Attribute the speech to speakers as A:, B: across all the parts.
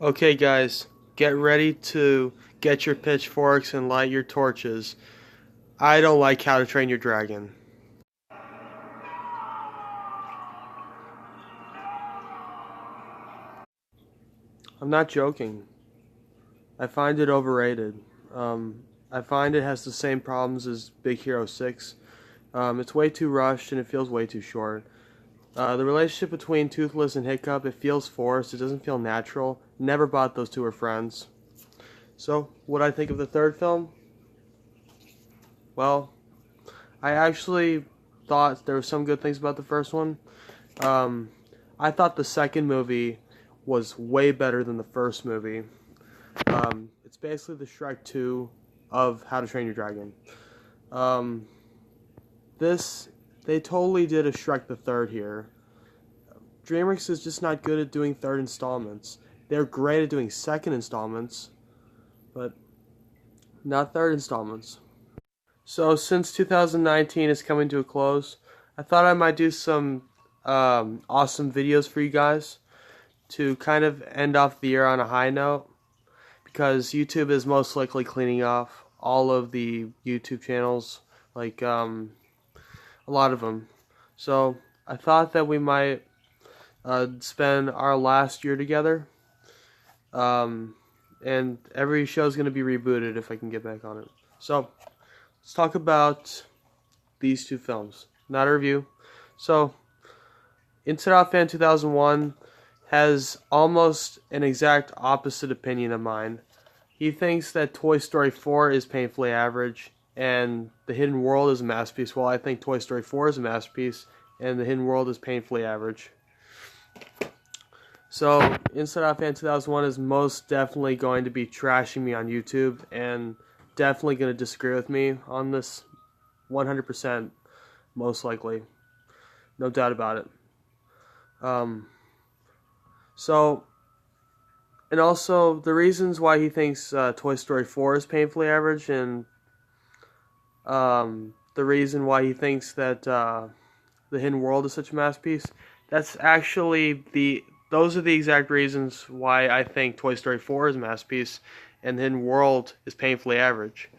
A: Okay, guys, get ready to get your pitchforks and light your torches. I don't like How to Train Your Dragon. I'm not joking. I find it overrated. Um, I find it has the same problems as Big Hero 6. It's way too rushed and it feels way too short. The relationship between Toothless and Hiccup, it feels forced. It doesn't feel natural. Never bought those two were friends. So, what I think of the third film? Well, I actually thought there were some good things about the first one. Um, I thought the second movie was way better than the first movie. It's basically the Shrek 2 of How to Train Your Dragon. Um, this, they totally did a Shrek the Third here. DreamWorks is just not good at doing third installments. They're great at doing second installments, but not third installments. So since 2019 is coming to a close, I thought I might do some awesome videos for you guys to kind of end off the year on a high note, because YouTube is most likely cleaning off all of the YouTube channels, like a lot of them. So I thought that we might spend our last year together, and every show is going to be rebooted if I can get back on it. So let's talk about these two films, not a review. So Inside Out Fan 2001 has almost an exact opposite opinion of mine. He thinks that Toy Story 4 is painfully average and The Hidden World is a masterpiece, while I think Toy Story 4 is a masterpiece and The Hidden World is painfully average. So, Inside Out Fan 2001 is most definitely going to be trashing me on YouTube and definitely going to disagree with me on this 100%, most likely. No doubt about it. Um, so, and also the reasons why he thinks Toy Story 4 is painfully average, and the reason why he thinks that The Hidden World is such a masterpiece, that's actually those are the exact reasons why I think Toy Story 4 is a masterpiece and The Hidden World is painfully average.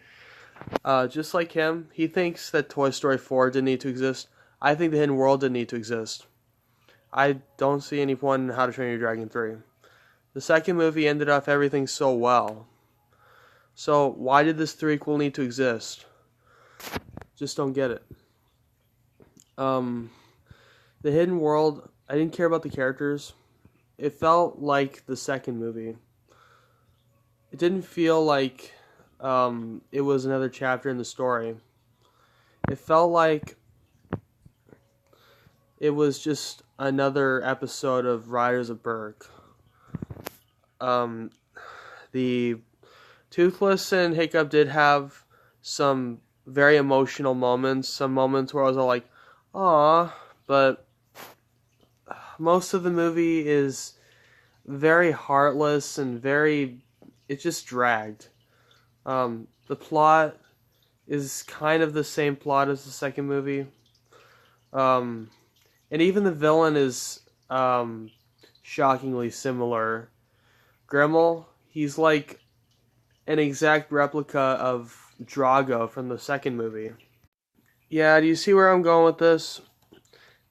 A: Just like him, he thinks that Toy Story 4 didn't need to exist. I think The Hidden World didn't need to exist. I don't see any point in How to Train Your Dragon 3. The second movie ended off everything so well. So why did this threequel need to exist? Just don't get it. The Hidden World, I didn't care about the characters. It felt like the second movie. It didn't feel like it was another chapter in the story. It felt like it was just another episode of Riders of Berg. The Toothless and Hiccup did have some very emotional moments, some moments where I was all like, "Aw," but most of the movie is very heartless and it just dragged. The plot is kind of the same plot as the second movie. Um, and even the villain is shockingly similar. Gremmel, he's like an exact replica of Drago from the second movie. Yeah, do you see where I'm going with this?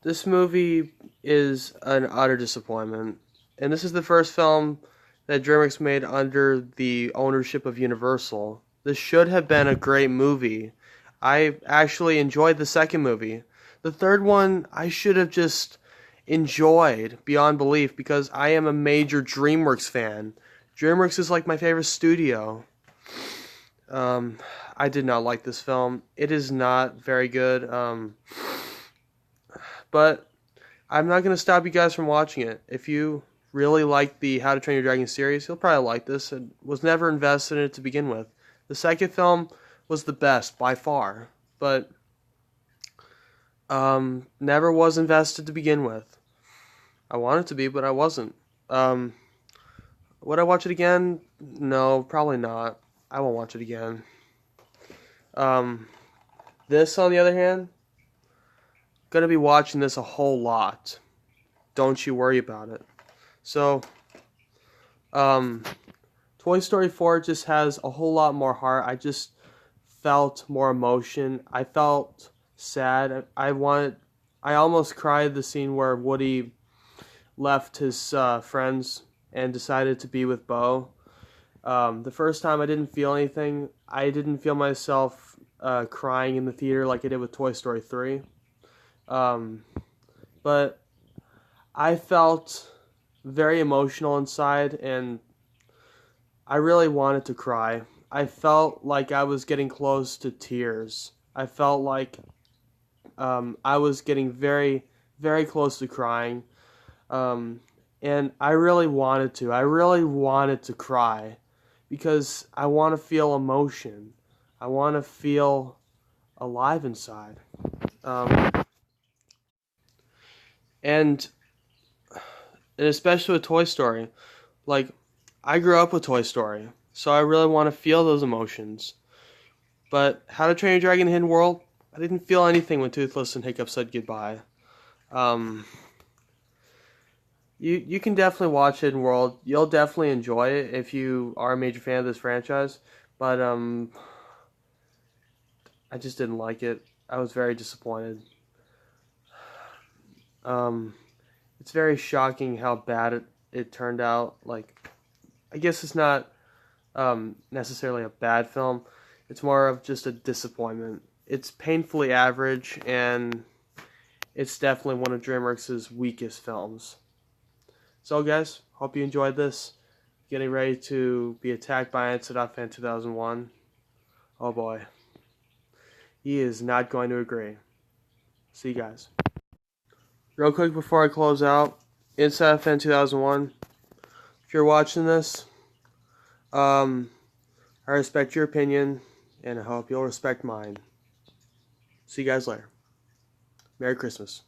A: This movie is an utter disappointment. And this is the first film that DreamWorks made under the ownership of Universal. This should have been a great movie. I actually enjoyed the second movie. The third one, I should have just enjoyed beyond belief because I am a major DreamWorks fan. DreamWorks is like my favorite studio. I did not like this film. It is not very good. But I'm not going to stop you guys from watching it. If you really like the How to Train Your Dragon series, you'll probably like this. It was never invested in it to begin with. The second film was the best by far, but never was invested to begin with. I wanted to be, but I wasn't. Would I watch it again? No, probably not. I won't watch it again. This, on the other hand, gonna be watching this a whole lot. Don't you worry about it. So, Um, Toy Story 4 just has a whole lot more heart. I just felt more emotion. I felt sad. I almost cried the scene where Woody left his friends and decided to be with Bo. The first time I didn't feel anything. I didn't feel myself crying in the theater like I did with Toy Story 3. Um, but I felt very emotional inside, and I really wanted to cry. I felt like I was getting close to tears. I felt like I was getting very, very close to crying. Um, and I really wanted to. I really wanted to cry because I want to feel emotion. I want to feel alive inside. Um, and, and especially with Toy Story. Like, I grew up with Toy Story, so I really want to feel those emotions. But How to Train Your Dragon Hidden World, I didn't feel anything when Toothless and Hiccup said goodbye. Um, you can definitely watch Hidden World. You'll definitely enjoy it if you are a major fan of this franchise. But I just didn't like it. I was very disappointed. Um, it's very shocking how bad it turned out. Like, I guess it's not necessarily a bad film. It's more of just a disappointment. It's painfully average, and it's definitely one of DreamWorks' weakest films. So, guys, hope you enjoyed this. Getting ready to be attacked by Answer.Fan 2001. Oh boy. He is not going to agree. See you guys. Real quick before I close out, Inside Fan 2001. If you're watching this, I respect your opinion, and I hope you'll respect mine. See you guys later. Merry Christmas.